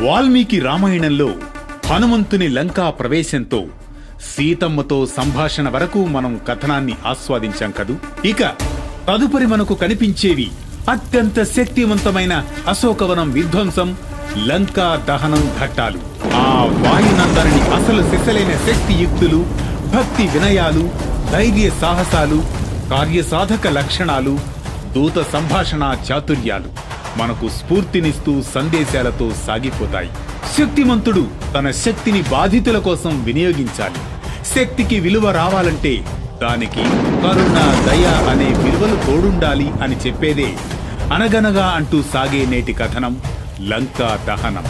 వాల్మీకి రామాయణంలో హనుమంతుని లంకా ప్రవేశంతో సీతమ్మతో సంభాషణ వరకు మనం కథనాన్ని ఆస్వాదించాం కదూ. ఇక తదుపరి మనకు కనిపించేవి అత్యంత శక్తివంతమైన అశోకవనం విధ్వంసం, లంకా దహనం ఘట్టాలు. ఆ వాయునందరిని అసలు సిసలైన శక్తియుక్తులు, భక్తి వినయాలు, ధైర్య సాహసాలు, కార్యసాధక లక్షణాలు, దూత సంభాషణ చాతుర్యాలు మనకు స్ఫూర్తినిస్తూ సందేశాలతో సాగిపోతాయి. శక్తిమంతుడు తన శక్తిని బాధితుల కోసం వినియోగించాలి. శక్తికి విలువ రావాలంటే దానికి కరుణ, దయ అనే విలువలు తోడుండాలి అని చెప్పేదే అనగనగా అంటూ సాగే నేటి కథనం లంకా దహనం.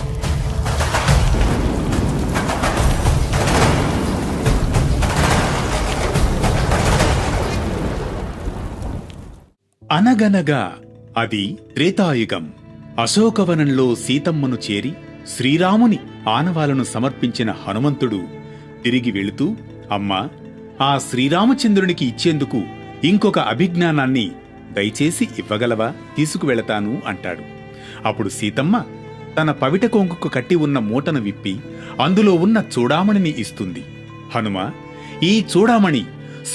అనగనగా అది త్రేతాయుగం. అశోకవనంలో సీతమ్మను చేరి శ్రీరాముని ఆనవాలను సమర్పించిన హనుమంతుడు తిరిగి వెళుతూ, అమ్మా, ఆ శ్రీరామచంద్రునికి ఇచ్చేందుకు ఇంకొక అభిజ్ఞానాన్ని దయచేసి ఇవ్వగలవా? తీసుకువెళతాను అంటాడు. అప్పుడు సీతమ్మ తన పవిట కొంగుకు కట్టి ఉన్న మూటను విప్పి అందులో ఉన్న చూడామణిని ఇస్తుంది. హనుమ, ఈ చూడామణి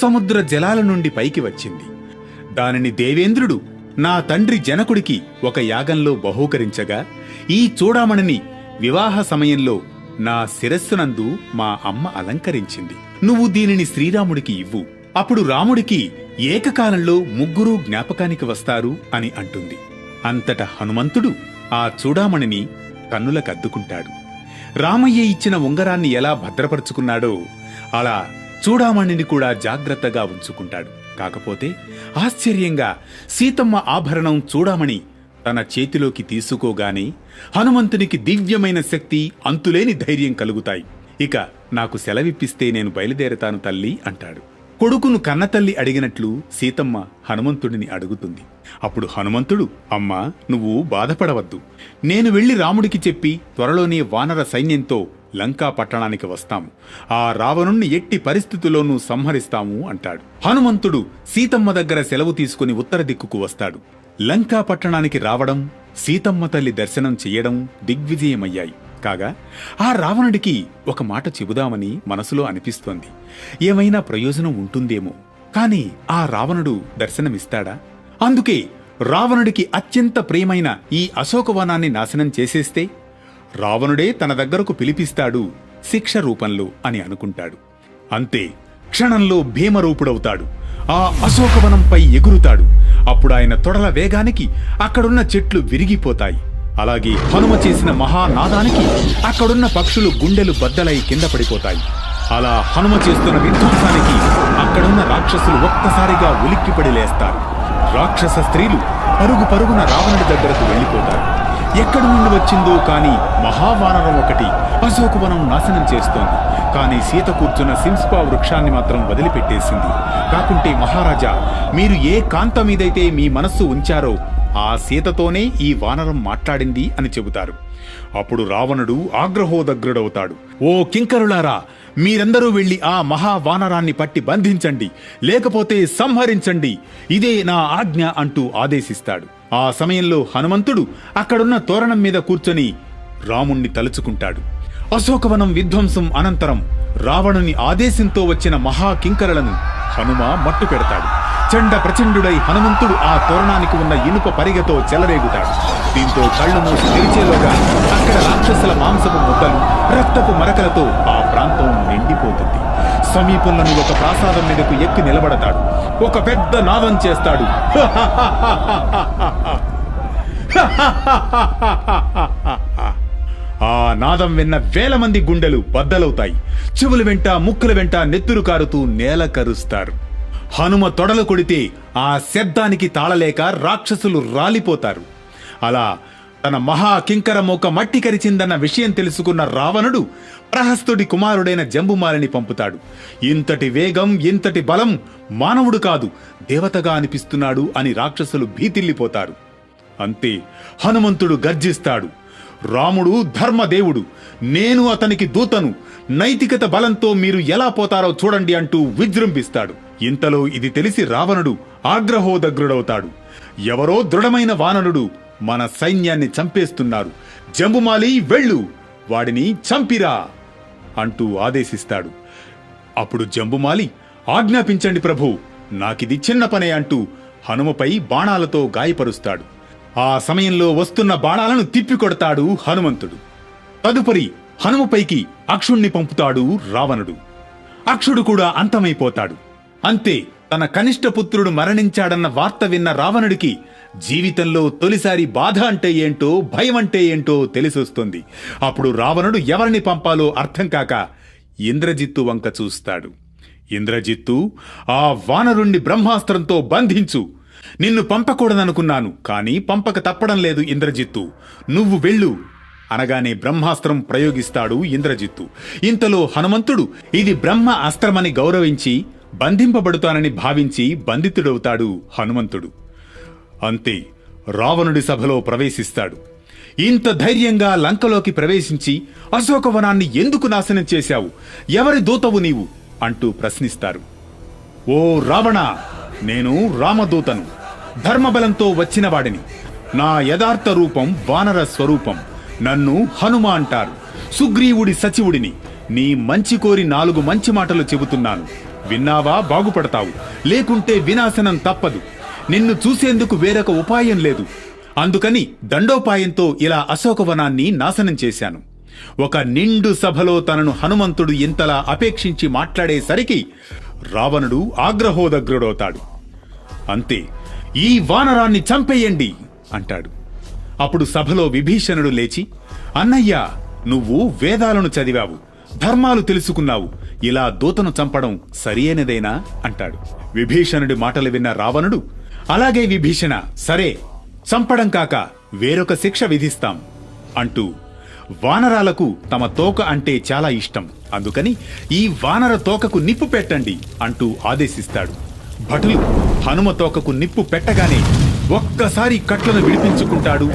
సముద్ర జలాల నుండి పైకి వచ్చింది. దానిని దేవేంద్రుడు నా తండ్రి జనకుడికి ఒక యాగంలో బహూకరించగా ఈ చూడామణిని వివాహ సమయంలో నా శిరస్సునందు మా అమ్మ అలంకరించింది. నువ్వు దీనిని శ్రీరాముడికి ఇవ్వు, అప్పుడు రాముడికి ఏకకాలంలో ముగ్గురూ జ్ఞాపకానికి వస్తారు అని అంటుంది. అంతట హనుమంతుడు ఆ చూడామణిని కన్నులకద్దుకుంటాడు. రామయ్య ఇచ్చిన ఉంగరాన్ని ఎలా భద్రపరుచుకున్నాడో అలా చూడామణిని కూడా జాగ్రత్తగా ఉంచుకుంటాడు. కాకపోతే ఆశ్చర్యంగా సీతమ్మ ఆభరణం చూడామణి తన చేతిలోకి తీసుకోగానే హనుమంతునికి దివ్యమైన శక్తి, అంతులేని ధైర్యం కలుగుతాయి. ఇక నాకు సెలవిప్పిస్తే నేను బయలుదేరతాను తల్లి అంటాడు. కొడుకును కన్నతల్లి అడిగినట్లు సీతమ్మ హనుమంతుడిని అడుగుతుంది. అప్పుడు హనుమంతుడు, అమ్మా, నువ్వు బాధపడవద్దు. నేను వెళ్లి రాముడికి చెప్పి త్వరలోనే వానర సైన్యంతో లంకా పట్టణానికి వస్తాము. ఆ రావణుణ్ణి ఎట్టి పరిస్థితుల్లోనూ సంహరిస్తాము అంటాడు. హనుమంతుడు సీతమ్మ దగ్గర సెలవు తీసుకుని ఉత్తర దిక్కుకు వస్తాడు. లంకా పట్టణానికి రావడం, సీతమ్మ తల్లి దర్శనం చెయ్యడం దిగ్విజయమయ్యాయి. కాగా ఆ రావణుడికి ఒక మాట చెబుదామని మనసులో అనిపిస్తోంది. ఏమైనా ప్రయోజనం ఉంటుందేమో. కాని ఆ రావణుడు దర్శనమిస్తాడా? అందుకే రావణుడికి అత్యంత ప్రియమైన ఈ అశోకవనాన్ని నాశనం చేసేస్తే రావణుడే తన దగ్గరకు పిలిపిస్తాడు శిక్ష రూపంలో అని అనుకుంటాడు. అంతే, క్షణంలో భీమరూపుడవుతాడు. ఆ అశోకవనంపై ఎగురుతాడు. అప్పుడాయన తొడల వేగానికి అక్కడున్న చెట్లు విరిగిపోతాయి. అలాగే హనుమ చేసిన మహానాదానికి అక్కడున్న పక్షులు గుండెలు బద్దలై కింద పడిపోతాయి. అలా హనుమ చేస్తున్న విధ్వంసానికి అక్కడున్న రాక్షసులు ఒక్కసారిగా ఉలిక్కిపడి లేస్తారు. రాక్షస స్త్రీలు పరుగు పరుగున రావణుడి దగ్గరకు వెళ్లిపోతారు. ఎక్కడి నుండి వచ్చిందో కాని మహావానరం ఒకటి అశోకవనం నాశనం చేస్తోంది. కాని సీత కూర్చున్న సింస్పా వృక్షాన్ని మాత్రం వదిలిపెట్టేసింది. కాకుంటే మహారాజా, మీరు ఏ కాంత మీదైతే మీ మనస్సు ఉంచారో ఆ సీతతోనే ఈ వానరం మాట్లాడింది అని చెబుతారు. అప్పుడు రావణుడు ఆగ్రహోదగ్రుడవుతాడు. ఓ కింకరులారా, మీరందరూ వెళ్లి ఆ మహావానరాన్ని పట్టి బంధించండి, లేకపోతే సంహరించండి, ఇదే నా ఆజ్ఞ అంటూ ఆదేశిస్తాడు. ఆ సమయంలో హనుమంతుడు అక్కడున్న తోరణం మీద కూర్చొని రాముణ్ణి తలుచుకుంటాడు. అశోకవనం విధ్వంసం అనంతరం రావణుని ఆదేశంతో వచ్చిన మహాకింకరులను హనుమ మట్టు పెడతాడు. చండ ప్రచండుడై హనుమంతుడు ఆ తోరణానికి ఉన్న ఇనుప పరిగతో చెలరేగుతాడు. దీంతో కళ్ళు మూసి తెరిచేలోగా అక్కడ రాక్షసుల మాంసపు ముద్దలు, రక్తపు మరకలతో ఆ ప్రాంతం నిండిపోతుంది. సమీపంలోని ఒక ప్రాసాదం మీదకు ఎక్కి నిలబడతాడు. ఒక పెద్ద నాదం చేస్తాడు. ఆ నాదం విన్న వేల మంది గుండెలు బద్దలవుతాయి. చెవుల వెంట, ముక్కుల వెంట నెత్తురు కారుతూ నేల కరుస్తారు. హనుమ తొడలు కొడితే ఆ శబ్దానికి తాళలేక రాక్షసులు రాలిపోతారు. అలా తన మహాకింకర మోక మట్టి కరిచిందన్న విషయం తెలుసుకున్న రావణుడు ప్రహస్తుడి కుమారుడైన జంబుమాలిని పంపుతాడు. ఇంతటి వేగం, ఇంతటి బలం మానవుడు కాదు, దేవతగా అనిపిస్తున్నాడు అని రాక్షసులు భీతిల్లిపోతారు. అంతే, హనుమంతుడు గర్జిస్తాడు. రాముడు ధర్మదేవుడు, నేను అతనికి దూతను, నైతికత బలంతో మీరు ఎలా పోతారో చూడండి అంటూ విజృంభిస్తాడు. ఇంతలో ఇది తెలిసి రావణుడు ఆగ్రహోదగ్రుడవుతాడు. ఎవరో దృఢమైన వానరుడు మన సైన్యాన్ని చంపేస్తున్నారు. జంబుమాలి వెళ్ళు, వాడిని చంపిరా అంటూ ఆదేశిస్తాడు. అప్పుడు జంబుమాలి, ఆజ్ఞాపించండి ప్రభు, నాకిది చిన్న పనే అంటూ హనుమపై బాణాలతో గాయపరుస్తాడు. ఆ సమయంలో వస్తున్న బాణాలను తిప్పికొడతాడు హనుమంతుడు. తదుపరి హనుమపైకి అక్షుణ్ణి పంపుతాడు రావణుడు. అక్షుడు కూడా అంతమైపోతాడు. అంతే, తన కనిష్ట పుత్రుడు మరణించాడన్న వార్త విన్న రావణుడికి జీవితంలో తొలిసారి బాధ అంటే ఏంటో, భయం అంటే ఏంటో తెలిసొస్తుంది. అప్పుడు రావణుడు ఎవరిని పంపాలో అర్థం కాక ఇంద్రజిత్తు వంక చూస్తాడు. ఇంద్రజిత్తు, ఆ వానరుణ్ణి బ్రహ్మాస్త్రంతో బంధించు. నిన్ను పంపకూడదనుకున్నాను, కాని పంపక తప్పడం లేదు ఇంద్రజిత్తు, నువ్వు వెళ్ళు అనగానే బ్రహ్మాస్త్రం ప్రయోగిస్తాడు ఇంద్రజిత్తు. ఇంతలో హనుమంతుడు ఇది బ్రహ్మ అస్త్రమని గౌరవించి బంధింపబడుతానని భావించి బంధితుడవుతాడు హనుమంతుడు. అంతే, రావణుడి సభలో ప్రవేశిస్తాడు. ఇంత ధైర్యంగా లంకలోకి ప్రవేశించి అశోకవనాన్ని ఎందుకు నాశనం చేశావు? ఎవరి దూతవు నీవు అంటూ ప్రశ్నిస్తారు. ఓ రావణ, నేను రామదూతను, ధర్మబలంతో వచ్చిన వాడిని. నా యథార్థ రూపం వానర స్వరూపం. నన్ను హనుమ అంటారు. సుగ్రీవుడి సచివుడిని. నీ మంచి కోరి 4 మంచి మాటలు చెబుతున్నాను. విన్నావా బాగుపడతావు, లేకుంటే వినాశనం తప్పదు. నిన్ను చూసేందుకు వేరొక ఉపాయం లేదు. అందుకని దండోపాయంతో ఇలా అశోకవనాన్ని నాశనం చేశాను. ఒక నిండు సభలో తనను హనుమంతుడు ఇంతలా అపేక్షించి మాట్లాడేసరికి రావణుడు ఆగ్రహోదగ్రుడవుతాడు. అంతే, ఈ వానరాన్ని చంపేయండి అంటాడు. అప్పుడు సభలో విభీషణుడు లేచి, అన్నయ్య, నువ్వు వేదాలను చదివావు, ధర్మాలు తెలుసుకున్నావు, ఇలా దూతను చంపడం సరియైనదేనా అంటాడు. విభీషణుడి మాటలు విన్న రావణుడు, అలాగే విభీషణ, సరే, చంపడం కాక వేరొక శిక్ష విధిస్తాం అంటూ వానరాలకు తమ తోక అంటే చాలా ఇష్టం, అందుకని ఈ వానర తోకకు నిప్పు పెట్టండి అంటూ ఆదేశిస్తాడు. భటులు హనుమ తోకకు నిప్పు పెట్టగానే ఒక్కసారి కట్లను విడిపించుకుంటాడు.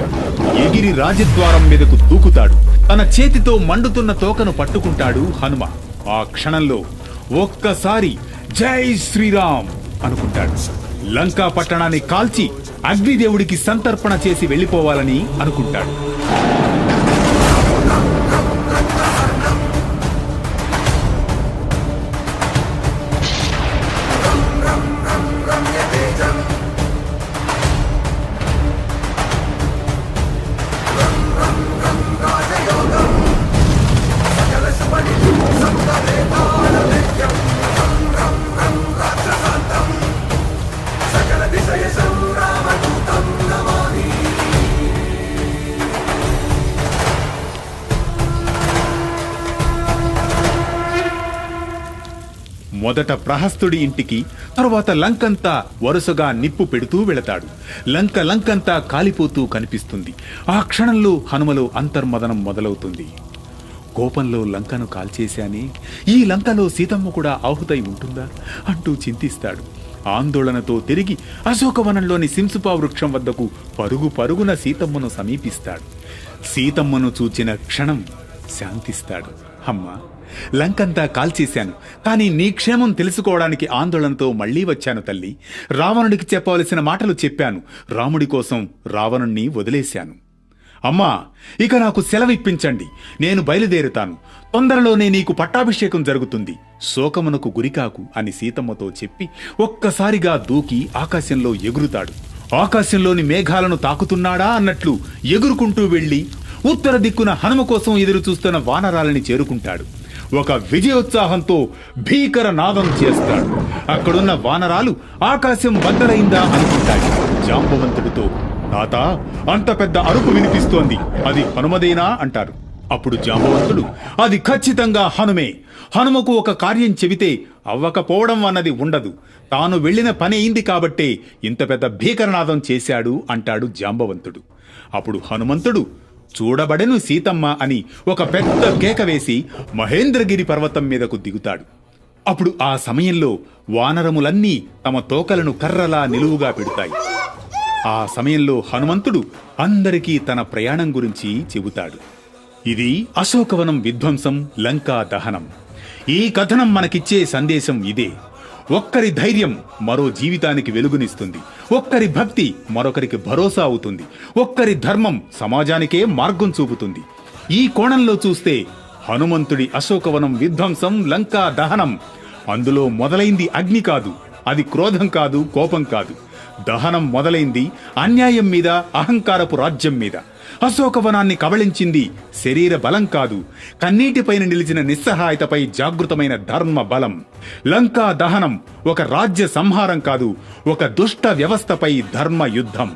ఎగిరి రాజద్వారం మీదకు దూకుతాడు. తన చేతితో మండుతున్న తోకను పట్టుకుంటాడు హనుమ. ఆ క్షణంలో ఒక్కసారి జై శ్రీరామ్ అనుకుంటాడు. లంకా పట్టణాన్ని కాల్చి అగ్నిదేవుడికి సంతర్పణ చేసి వెళ్లిపోవాలని అనుకుంటాడు. మొదట ప్రహస్తుడి ఇంటికి, తరువాత లంకంతా వరుసగా నిప్పు పెడుతూ వెళతాడు. లంకంతా కాలిపోతూ కనిపిస్తుంది. ఆ క్షణంలో హనుమలో అంతర్మదనం మొదలవుతుంది. కోపంలో లంకను కాల్చేశానే, ఈ లంకలో సీతమ్మ కూడా ఆహుతై ఉంటుందా అంటూ చింతిస్తాడు. ఆందోళనతో తిరిగి అశోకవనంలోని సింసుపా వృక్షం వద్దకు పరుగున సీతమ్మను సమీపిస్తాడు. సీతమ్మను చూచిన క్షణం శాంతిస్తాడు. అమ్మా, లంకంతా కాల్చేశాను, కానీ నీ క్షేమం తెలుసుకోవడానికి ఆందోళనతో మళ్లీ వచ్చాను తల్లి. రావణుడికి చెప్పవలసిన మాటలు చెప్పాను. రాముడి కోసం రావణుణ్ణి వదిలేశాను. అమ్మా, ఇక నాకు సెలవిప్పించండి, నేను బయలుదేరుతాను. తొందరలోనే నీకు పట్టాభిషేకం జరుగుతుంది. శోకమునకు గురికాకు అని సీతమ్మతో చెప్పి ఒక్కసారిగా దూకి ఆకాశంలో ఎగురుతాడు. ఆకాశంలోని మేఘాలను తాకుతున్నాడా అన్నట్లు ఎగురుకుంటూ వెళ్లి ఉత్తర దిక్కున హనుమ కోసం ఎదురు చూస్తున్న వానరాలని చేరుకుంటాడు. ఒక విజయోత్సాహంతో భీకర నాదం చేస్తాడు. అక్కడున్న వానరాలు ఆకాశం బద్దలైందా అనుకుంటాయి. జాంబవంతుడితో, తాత, అంత పెద్ద అరుపు వినిపిస్తోంది, అది హనుమదేనా అంటారు. అప్పుడు జాంబవంతుడు, అది ఖచ్చితంగా హనుమే. హనుమకు ఒక కార్యం చెబితే అవ్వకపోవడం అన్నది ఉండదు. తాను వెళ్లిన పని అయింది కాబట్టే ఇంత పెద్ద భీకరనాదం చేశాడు అంటాడు జాంబవంతుడు. అప్పుడు హనుమంతుడు, చూడబడెను సీతమ్మ అని ఒక పెద్ద కేక వేసి మహేంద్రగిరి పర్వతం మీదకు దిగుతాడు. అప్పుడు ఆ సమయంలో వానరములన్నీ తమ తోకలను కర్రలా నిలువుగా పెడతాయి. ఆ సమయంలో హనుమంతుడు అందరికీ తన ప్రయాణం గురించి చెబుతాడు. ఇది అశోకవనం విధ్వంసం, లంకా దహనం. ఈ కథనం మనకిచ్చే సందేశం ఇదే. ఒక్కరి ధైర్యం మరో జీవితానికి వెలుగునిస్తుంది. ఒక్కరి భక్తి మరొకరికి భరోసా అవుతుంది. ఒక్కరి ధర్మం సమాజానికే మార్గం చూపుతుంది. ఈ కోణంలో చూస్తే హనుమంతుడి అశోకవనం విధ్వంసం, లంకా దహనం, అందులో మొదలైంది అగ్ని కాదు, అది క్రోధం కాదు, కోపం కాదు. దహనం మొదలైంది అన్యాయం మీద, అహంకారపు రాజ్యం మీద. అశోకవనాన్ని కబళించింది శరీర బలం కాదు, కన్నీటిపైన నిలిచిన నిస్సహాయతపై జాగృతమైన ధర్మ బలం. లంకా దహనం ఒక రాజ్య సంహారం కాదు, ఒక దుష్ట వ్యవస్థపై ధర్మ యుద్ధం.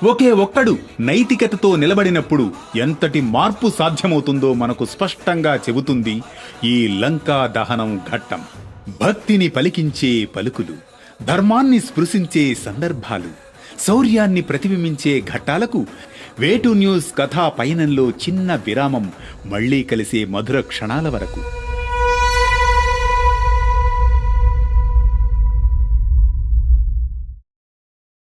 ఒకే ఒక్కడు నైతికతతో నిలబడినప్పుడు ఎంతటి మార్పు సాధ్యమవుతుందో మనకు స్పష్టంగా చెబుతుంది ఈ లంకా దహనం ఘట్టం. భక్తిని పలికించే పలుకులు, ధర్మాన్ని స్పృశించే సందర్భాలు, శౌర్యాన్ని ప్రతిబింబించే ఘట్టాలకు వేటు న్యూస్ కథా పయనంలో చిన్న విరామం. మళ్లీ కలిసే మధుర క్షణాల వరకు.